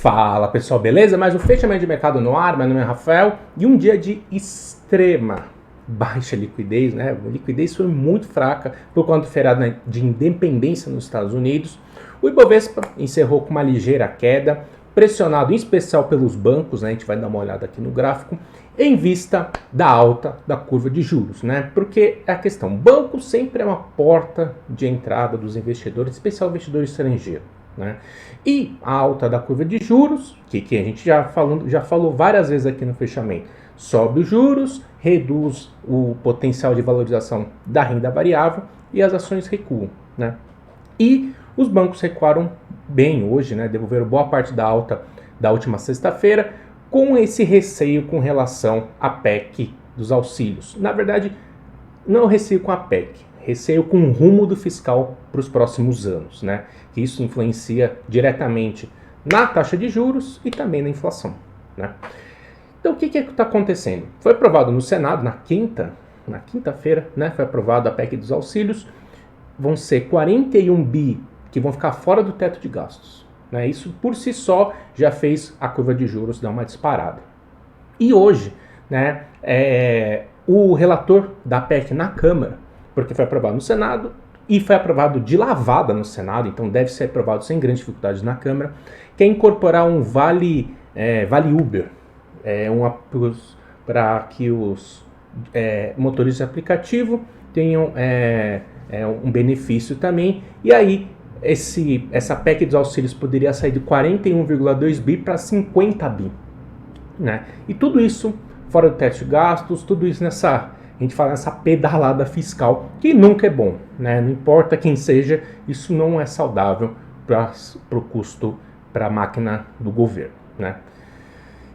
Fala pessoal, beleza? Mais um fechamento de mercado no ar, meu nome é Rafael e um dia de extrema baixa liquidez, né? A liquidez foi muito fraca por conta do feriado de independência nos Estados Unidos. O Ibovespa encerrou com uma ligeira queda, pressionado em especial pelos bancos, né? A gente vai dar uma olhada aqui no gráfico, em vista da alta da curva de juros, né? Porque é a questão, banco sempre é uma porta de entrada dos investidores, especial investidor estrangeiro, né? E a alta da curva de juros, que a gente já falou várias vezes aqui no fechamento, sobe os juros, reduz o potencial de valorização da renda variável e as ações recuam, né? E os bancos recuaram bem hoje, né? Devolveram boa parte da alta da última sexta-feira, com esse receio com relação à PEC dos auxílios. Na verdade, não receio com a PEC, receio com o rumo do fiscal para os próximos anos, né? Que isso influencia diretamente na taxa de juros e também na inflação, né? Então, o que está acontecendo? Foi aprovado no Senado na quinta-feira, né? Foi aprovada a PEC dos auxílios. Vão ser 41 bi que vão ficar fora do teto de gastos, né? Isso por si só já fez a curva de juros dar uma disparada. E hoje, né? O relator da PEC na Câmara, porque foi aprovado no Senado e foi aprovado de lavada no Senado, então deve ser aprovado sem grandes dificuldades na Câmara, quer incorporar um vale Uber, para que os motoristas de aplicativo tenham um benefício também. E aí essa PEC dos auxílios poderia sair de 41,2 bi para 50 bi, né? E tudo isso fora do teto de gastos, tudo isso a gente fala nessa pedalada fiscal, que nunca é bom, né? Não importa quem seja, isso não é saudável para o custo, para a máquina do governo, né?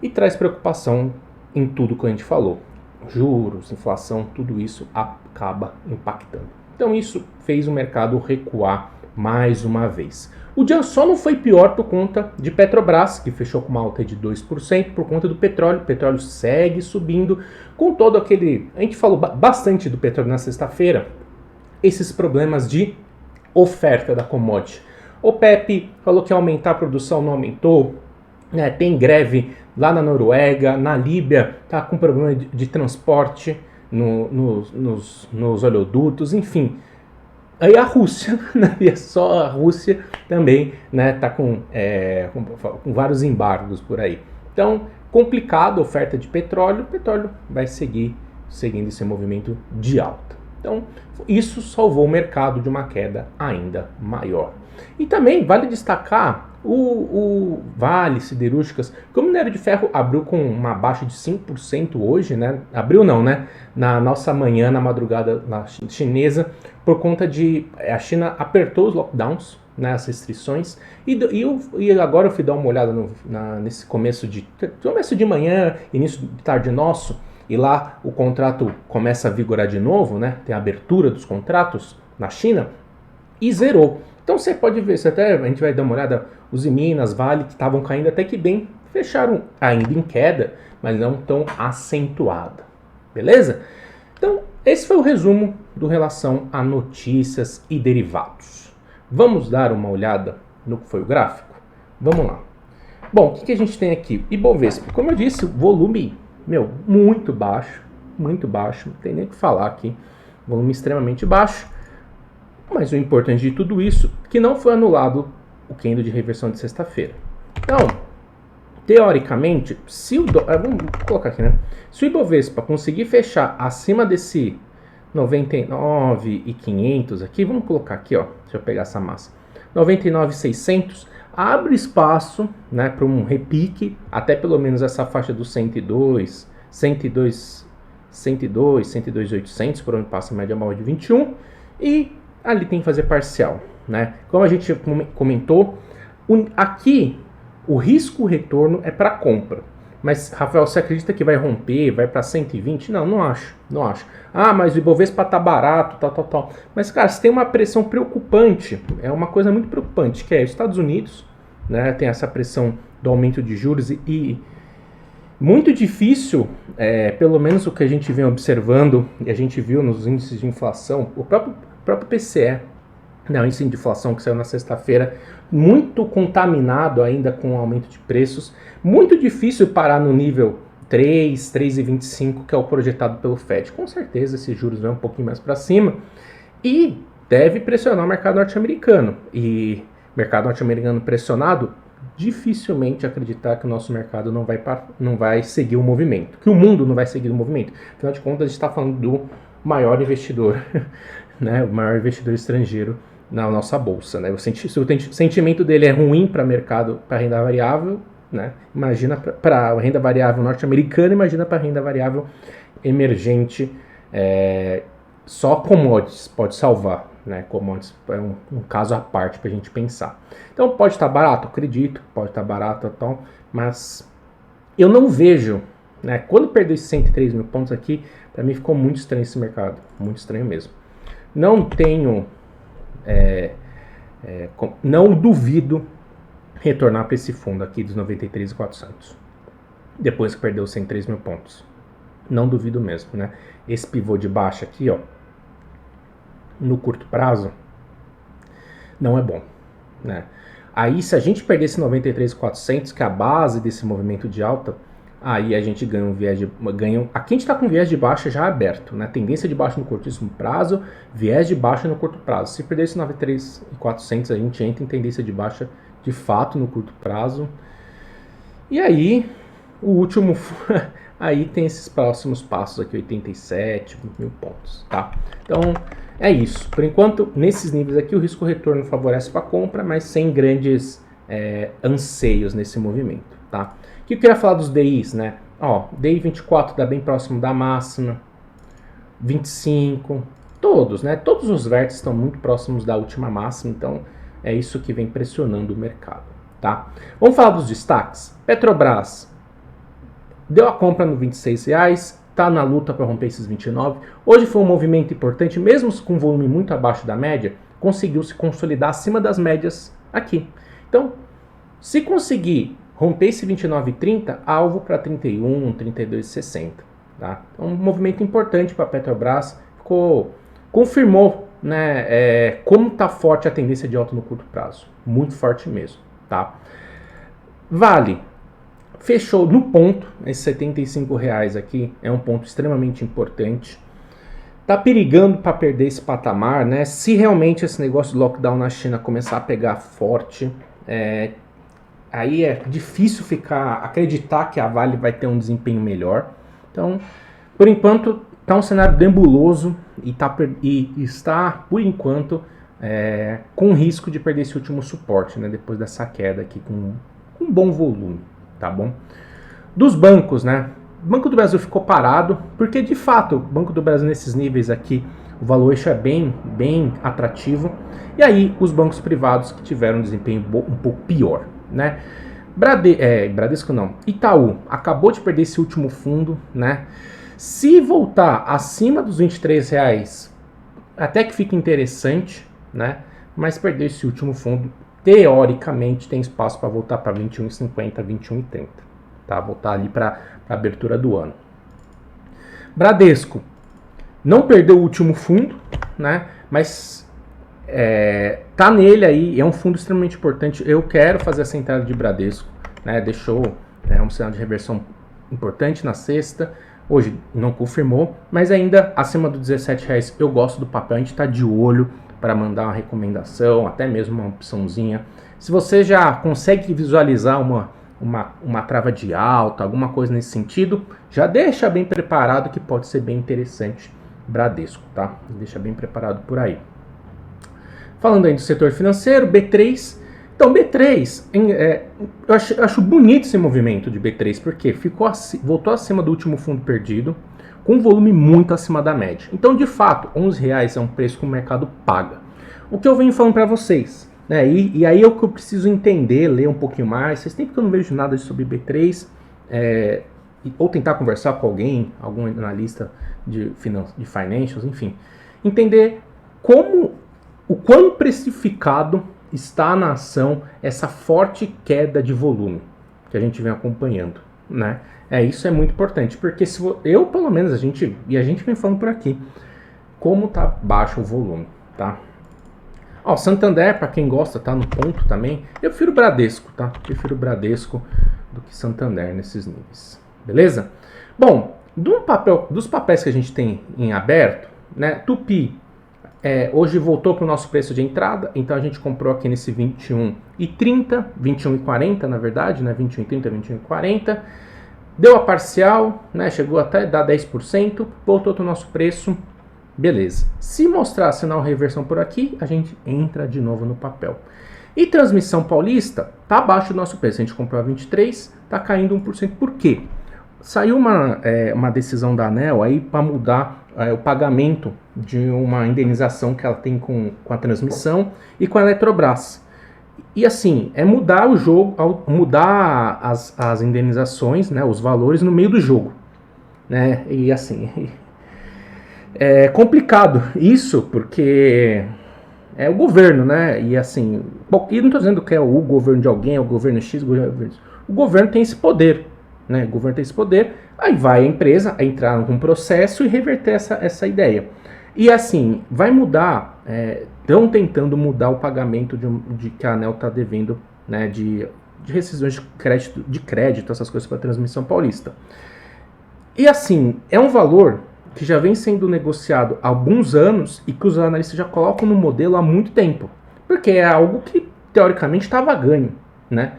E traz preocupação em tudo que a gente falou. Juros, inflação, tudo isso acaba impactando. Então isso fez o mercado recuar mais uma vez. O dia só não foi pior por conta de Petrobras, que fechou com uma alta de 2%, por conta do petróleo. O petróleo segue subindo, com todo aquele... A gente falou bastante do petróleo na sexta-feira, esses problemas de oferta da commodity. O OPEP falou que ia aumentar a produção, não aumentou, né? Tem greve lá na Noruega, na Líbia, tá com problema de transporte nos oleodutos, enfim. Aí a Rússia, né? E é só a Rússia também, né? Tá com vários embargos por aí. Então, complicado a oferta de petróleo, o petróleo vai seguindo esse movimento de alta. Então, isso salvou o mercado de uma queda ainda maior. E também vale destacar o Vale Siderúrgicas, que o minério de ferro abriu com uma baixa de 5% hoje, né? Abriu não, né? Na nossa manhã, na madrugada chinesa, por conta de a China apertou os lockdowns, né, as restrições, e agora eu fui dar uma olhada nesse começo de manhã, início de tarde nosso, e lá o contrato começa a vigorar de novo, né? Tem a abertura dos contratos na China, e zerou. Então você pode ver, a gente vai dar uma olhada, os Minas, Vale, que estavam caindo até que bem, fecharam ainda em queda, mas não tão acentuada. Beleza? Então, esse foi o resumo do relação a notícias e derivados. Vamos dar uma olhada no que foi o gráfico? Vamos lá. Bom, o que a gente tem aqui? Ibovespa, como eu disse, o volume, muito baixo, não tem nem o que falar aqui, volume extremamente baixo. Mas o importante de tudo isso é que não foi anulado o candle de reversão de sexta-feira. Então, teoricamente, vamos colocar aqui, né? Se o Ibovespa conseguir fechar acima desse 99.500 aqui, vamos colocar aqui, ó, deixa eu pegar essa massa, 99.600, abre espaço, né, para um repique até pelo menos essa faixa dos 102.800, por onde passa a média móvel de 21, e ali tem que fazer parcial, né? Como a gente comentou, aqui o risco-retorno é para compra. Mas, Rafael, você acredita que vai romper, vai para 120? Não acho. Ah, mas o Ibovespa tá barato, tal. Mas, cara, você tem uma pressão preocupante, é uma coisa muito preocupante, que é os Estados Unidos, né? Tem essa pressão do aumento de juros e muito difícil, pelo menos o que a gente vem observando, e a gente viu nos índices de inflação, o próprio PCE, o índice de inflação que saiu na sexta-feira, muito contaminado ainda com o aumento de preços, muito difícil parar no nível 3,25, que é o projetado pelo FED. Com certeza esses juros vão um pouquinho mais para cima e deve pressionar o mercado norte-americano. E mercado norte-americano pressionado, dificilmente acreditar que o nosso mercado não vai seguir o movimento, que o mundo não vai seguir o movimento. Afinal de contas, a gente está falando do maior investidor, né, o maior investidor estrangeiro na nossa bolsa. Né? Se o sentimento dele é ruim para mercado, para renda variável, né? Imagina para a renda variável norte-americana, imagina para a renda variável emergente. Só commodities pode salvar, né? Commodities é um caso à parte para a gente pensar. Então pode estar barato, acredito, pode estar barato, então, mas eu não vejo, né? Quando perdeu esses 103 mil pontos aqui, para mim ficou muito estranho esse mercado, muito estranho mesmo. Não tenho, não duvido retornar para esse fundo aqui dos 93.400, depois que perdeu 103 mil pontos. Não duvido mesmo, né? Esse pivô de baixa aqui, ó, no curto prazo, não é bom, né? Aí, se a gente perder esse 93.400, que é a base desse movimento de alta, aí a gente ganha um viés de... aqui a gente está com viés de baixa já aberto, né? Tendência de baixa no curtíssimo prazo, viés de baixa no curto prazo. Se perder esse 93.400, a gente entra em tendência de baixa de fato no curto prazo. E aí, o último... aí tem esses próximos passos aqui, 87 mil pontos, tá? Então, é isso. Por enquanto, nesses níveis aqui, o risco-retorno favorece para compra, mas sem grandes anseios nesse movimento, tá? O que eu queria falar dos DIs, né? Ó, DI 24 dá bem próximo da máxima, 25, todos, né? Todos os vértices estão muito próximos da última máxima, então é isso que vem pressionando o mercado, tá? Vamos falar dos destaques. Petrobras deu a compra no R$26, está na luta para romper esses 29. Hoje foi um movimento importante, mesmo com volume muito abaixo da média, conseguiu se consolidar acima das médias aqui. Então, se conseguir romper esse 29,30, alvo para 31, 32,60. Tá? Então, um movimento importante para a Petrobras, confirmou, né, como está forte a tendência de alta no curto prazo. Muito forte mesmo. Tá? Vale fechou no ponto, esses R$75 aqui é um ponto extremamente importante. Tá perigando para perder esse patamar, né? Se realmente esse negócio de lockdown na China começar a pegar forte, aí é difícil acreditar que a Vale vai ter um desempenho melhor. Então, por enquanto, tá um cenário nebuloso e está, por enquanto, com risco de perder esse último suporte, né? Depois dessa queda aqui com um bom volume. Tá bom? Dos bancos, né? O Banco do Brasil ficou parado, porque de fato o Banco do Brasil nesses níveis aqui, o valuation é bem atrativo. E aí os bancos privados que tiveram um desempenho um pouco pior, né? Bradesco não, Itaú acabou de perder esse último fundo, né? Se voltar acima dos R$23, até que fica interessante, né? Mas perder esse último fundo, teoricamente, tem espaço para voltar para 21,50, 21,30. Tá? Voltar ali para a abertura do ano. Bradesco não perdeu o último fundo, né? Mas tá nele aí, é um fundo extremamente importante. Eu quero fazer essa entrada de Bradesco, né? Deixou um sinal de reversão importante na sexta. Hoje não confirmou, mas ainda acima dos R$17 eu gosto do papel. A gente está de olho para mandar uma recomendação, até mesmo uma opçãozinha. Se você já consegue visualizar uma trava de alta, alguma coisa nesse sentido, já deixa bem preparado que pode ser bem interessante Bradesco, tá? Deixa bem preparado por aí. Falando aí do setor financeiro, B3. Então, B3, eu acho bonito esse movimento de B3, porque voltou acima do último fundo perdido, com um volume muito acima da média. Então, de fato, R$11 é um preço que o mercado paga. O que eu venho falando para vocês, né? E aí é o que eu preciso entender, ler um pouquinho mais. Faz tempo que eu não vejo nada sobre B3, ou tentar conversar com algum analista de financials, enfim. Entender o quão precificado está na ação essa forte queda de volume que a gente vem acompanhando, né? Isso é muito importante, porque eu, pelo menos, a gente vem falando por aqui, como tá baixo o volume, tá? Ó, Santander, para quem gosta, tá no ponto também. Eu prefiro Bradesco, tá? Prefiro Bradesco do que Santander nesses níveis. Beleza? Bom, dos papéis que a gente tem em aberto, né? Tupi hoje voltou para o nosso preço de entrada, então a gente comprou aqui nesse 21,30, 21,40 na verdade, né? 21,30, 21,40. Deu a parcial, né? Chegou até dar 10%, voltou para o nosso preço. Beleza. Se mostrar sinal reversão por aqui, a gente entra de novo no papel. E Transmissão Paulista está abaixo do nosso preço. A gente comprou a 23, está caindo 1%. Por quê? Saiu uma decisão da ANEEL aí para mudar o pagamento de uma indenização que ela tem com a transmissão e com a Eletrobras. E assim, é mudar o jogo, mudar as indenizações, né, os valores no meio do jogo. Né? E assim, é complicado isso, porque é o governo, né? E assim, e não estou dizendo que é o governo de alguém, é o governo X, o governo tem esse poder, né? O governo tem esse poder, aí vai a empresa entrar num processo e reverter essa ideia. E assim, vai mudar, estão tentando mudar o pagamento de que a ANEEL está devendo, né? De rescisões de crédito, essas coisas para a Transmissão Paulista. E assim, é um valor que já vem sendo negociado há alguns anos e que os analistas já colocam no modelo há muito tempo. Porque é algo que, teoricamente, estava ganho, né?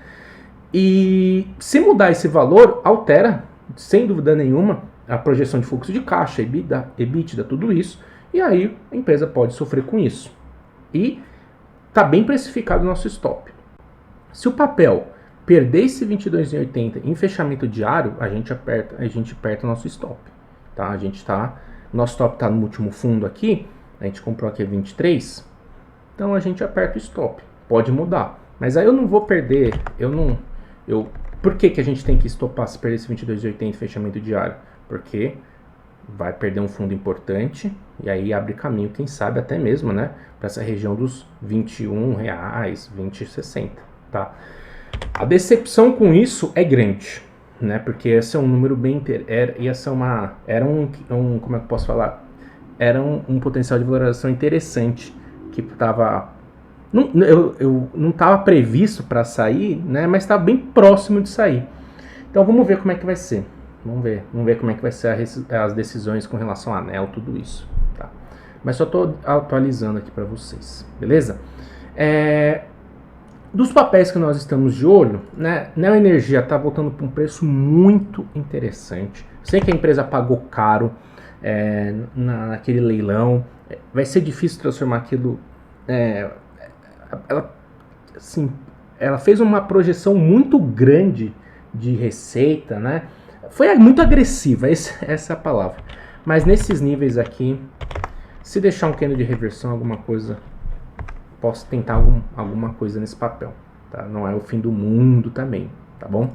E se mudar esse valor, altera, sem dúvida nenhuma, a projeção de fluxo de caixa, EBITDA, tudo isso. E aí a empresa pode sofrer com isso. E está bem precificado o nosso stop. Se o papel perder esse 22,80 em fechamento diário, a gente aperta o nosso stop. Tá? Nosso stop está no último fundo aqui, a gente comprou aqui a 23, então a gente aperta o stop. Pode mudar, mas aí eu não vou perder, por que a gente tem que stopar se perder esse 22,80 em fechamento diário? Porque vai perder um fundo importante e aí abre caminho, quem sabe até mesmo, né, para essa região dos R$21, 20,60, tá? A decepção com isso é grande, né? Porque esse é um número bem como é que eu posso falar? Era um potencial de valorização interessante que estava não estava previsto para sair, né? Mas estava bem próximo de sair. Então vamos ver como é que vai ser. Vamos ver como é que vai ser as decisões com relação à ANEEL, tudo isso, tá? Mas só estou atualizando aqui para vocês, beleza? Dos papéis que nós estamos de olho, né, Neoenergia está voltando para um preço muito interessante. Sei que a empresa pagou caro naquele leilão. Vai ser difícil transformar aquilo. Ela fez uma projeção muito grande de receita, né? Foi muito agressiva, essa é a palavra. Mas nesses níveis aqui, se deixar um candle de reversão, alguma coisa, posso tentar alguma coisa nesse papel, tá? Não é o fim do mundo também, tá bom?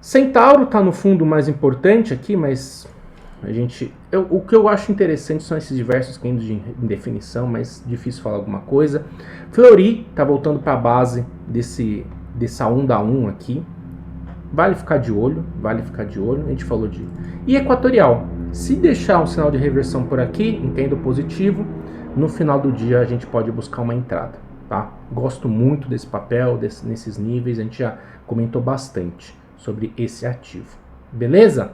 Centauro tá no fundo mais importante aqui, mas o que eu acho interessante são esses diversos candles de indefinição, mas difícil falar alguma coisa. Fleury tá voltando para a base dessa onda 1 aqui. Vale ficar de olho, a gente falou de... E Equatorial, se deixar um sinal de reversão por aqui, em candle positivo, no final do dia a gente pode buscar uma entrada, tá? Gosto muito desse papel, nesses níveis, a gente já comentou bastante sobre esse ativo, beleza?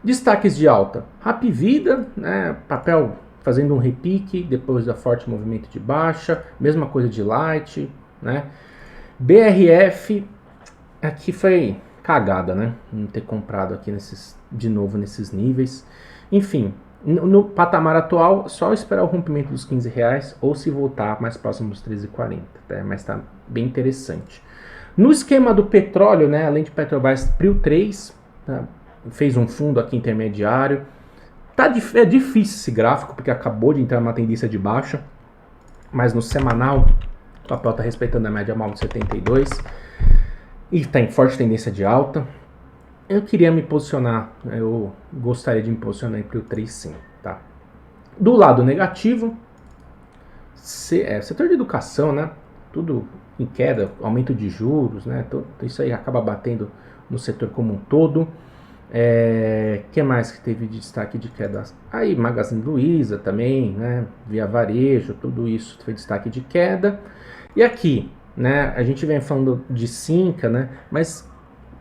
Destaques de alta, Hapvida, né? Papel fazendo um repique depois da forte movimento de baixa, mesma coisa de Light, né? BRF, aqui foi cagada, né? Não ter comprado aqui de novo nesses níveis, enfim. No patamar atual, só esperar o rompimento dos R$15 ou se voltar mais próximo dos 13,40, tá? Mas está bem interessante. No esquema do petróleo, né, além de Petrobras, Prio 3, tá? Fez um fundo aqui intermediário. É difícil esse gráfico, porque acabou de entrar numa tendência de baixa, mas no semanal o papel está respeitando a média móvel de 72 e está em forte tendência de alta. Eu queria me posicionar, eu gostaria de me posicionar em Prio 3 sim, tá? Do lado negativo, setor de educação, né? Tudo em queda, aumento de juros, né? Isso aí acaba batendo no setor como um todo. Que mais que teve de destaque de queda? Aí Magazine Luiza também, né? Via Varejo, tudo isso foi destaque de queda. E aqui, né? A gente vem falando de Cinca, né? Mas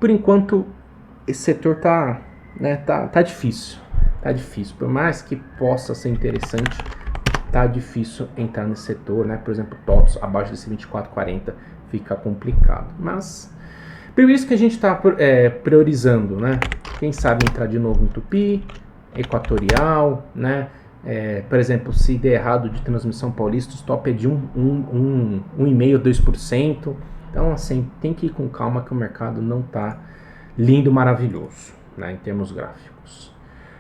por enquanto esse setor tá difícil. Tá difícil. Por mais que possa ser interessante, tá difícil entrar nesse setor, né? Por exemplo, TOTS abaixo desse 24,40 fica complicado. Mas por isso que a gente está priorizando, né? Quem sabe entrar de novo em Tupi, Equatorial, né? Por exemplo, se der errado de Transmissão Paulista, o stop é de 1,5%, 2%. Então, assim, tem que ir com calma que o mercado não está lindo, maravilhoso, né? Em termos gráficos.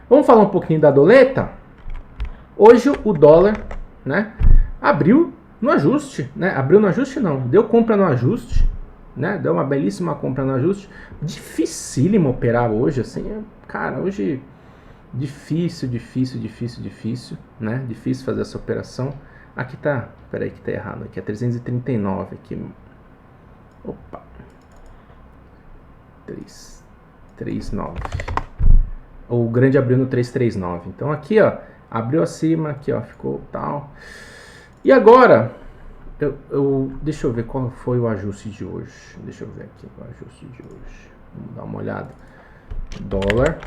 Vamos falar um pouquinho da doleta? Hoje o dólar, né? Abriu no ajuste, né? Abriu no ajuste não, deu compra no ajuste. Né? Deu uma belíssima compra no ajuste. Dificílimo operar hoje, assim, cara, hoje difícil, né? Difícil fazer essa operação. Aqui tá, peraí que tá errado, aqui é 339 aqui. Opa. 339. O grande abriu no 339. Então aqui, ó, abriu acima, aqui, ó, ficou tal. E agora deixa eu ver qual foi o ajuste de hoje. Deixa eu ver aqui o ajuste de hoje. Vamos dar uma olhada. Dólar.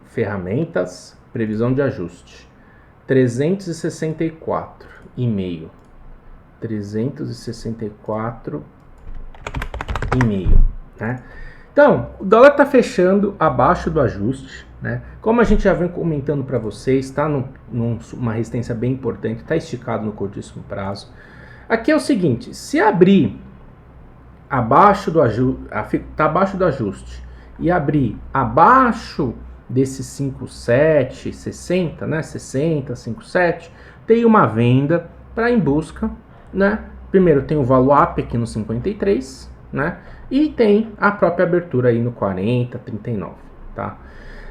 Ferramentas. Previsão de ajuste. 364,5. 364,5, né? Então, o dólar está fechando abaixo do ajuste, né? Como a gente já vem comentando para vocês, está numa resistência bem importante, está esticado no curtíssimo prazo. Aqui é o seguinte, se abrir abaixo do ajuste, tá abaixo do ajuste, e abrir abaixo desse 5,760, né? 60, 5,7, tem uma venda para em busca, né? Primeiro tem o Valuap aqui no 53, né? E tem a própria abertura aí no 40, 39, tá?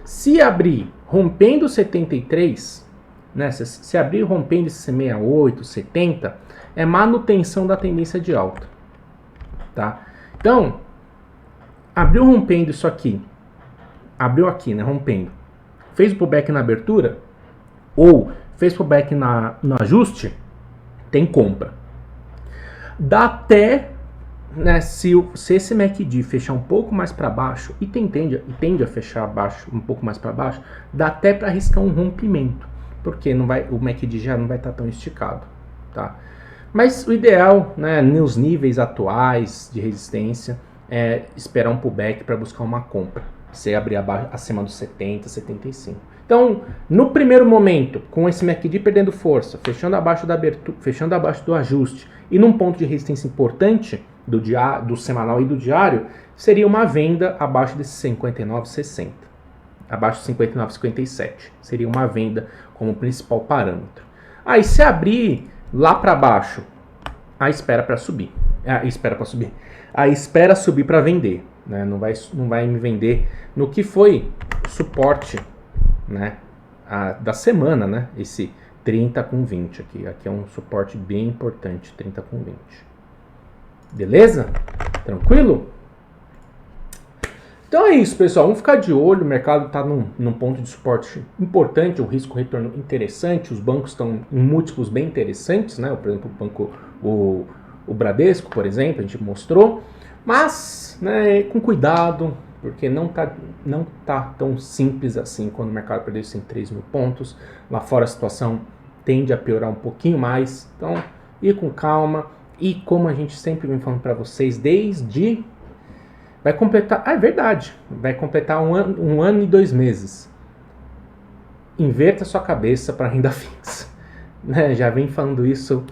Se abrir rompendo 73, né? Se abrir rompendo esse 68, 70, é manutenção da tendência de alta, tá? Então, abriu rompendo isso aqui, abriu aqui, né? Rompendo, fez o pullback na abertura ou fez pullback no ajuste, tem compra. Dá até, né, se esse MACD fechar um pouco mais para baixo e tende a fechar abaixo, um pouco mais para baixo, dá até para arriscar um rompimento, porque o MACD já não vai estar tão esticado, tá? Mas o ideal, né, nos níveis atuais de resistência, é esperar um pullback para buscar uma compra, se abrir acima dos 70, 75. Então, no primeiro momento, com esse MACD perdendo força, fechando abaixo da abertura, fechando abaixo do ajuste e num ponto de resistência importante do semanal e do diário, seria uma venda abaixo desse 59,60, abaixo de 59,57. Seria uma venda como principal parâmetro. Aí, se abrir lá para baixo, a espera para subir. A espera subir para vender, né? Não vai me vender no que foi suporte, né, da semana, né? Esse 30,20 aqui. Aqui é um suporte bem importante, 30,20. Beleza? Tranquilo? Então é isso, pessoal. Vamos ficar de olho. O mercado está num ponto de suporte importante, um risco-retorno interessante. Os bancos estão em múltiplos bem interessantes, né? Por exemplo, o Bradesco, por exemplo, a gente mostrou. Mas, né, com cuidado, porque não tá tão simples assim quando o mercado perdeu 103 mil pontos. Lá fora a situação tende a piorar um pouquinho mais. Então, ir com calma. E como a gente sempre vem falando para vocês, vai completar... é verdade. Vai completar um ano e 2 meses. Inverta sua cabeça para renda fixa. Né? Já vem falando isso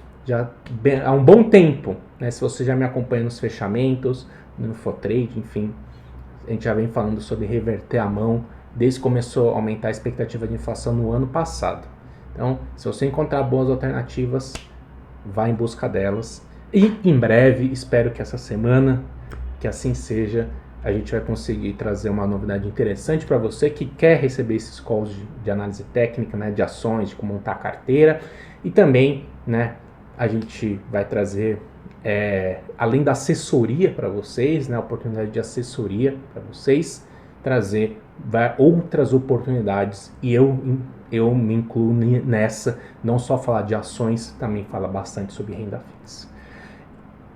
há um bom tempo. Né? Se você já me acompanha nos fechamentos, no Infotrade, enfim... A gente já vem falando sobre reverter a mão desde que começou a aumentar a expectativa de inflação no ano passado. Então, se você encontrar boas alternativas, vá em busca delas. E em breve, espero que essa semana, que assim seja, a gente vai conseguir trazer uma novidade interessante para você que quer receber esses calls de análise técnica, né, de ações, de como montar a carteira. E também, né, a gente vai trazer além da assessoria para vocês, né, a oportunidade de assessoria para vocês, trazer outras oportunidades, e eu me incluo nessa, não só falar de ações, também fala bastante sobre renda fixa.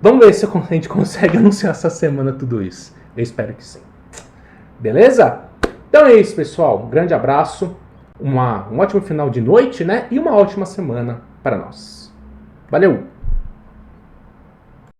Vamos ver se a gente consegue anunciar essa semana tudo isso. Eu espero que sim. Beleza? Então é isso, pessoal. Um grande abraço, um ótimo final de noite, né? E uma ótima semana para nós. Valeu!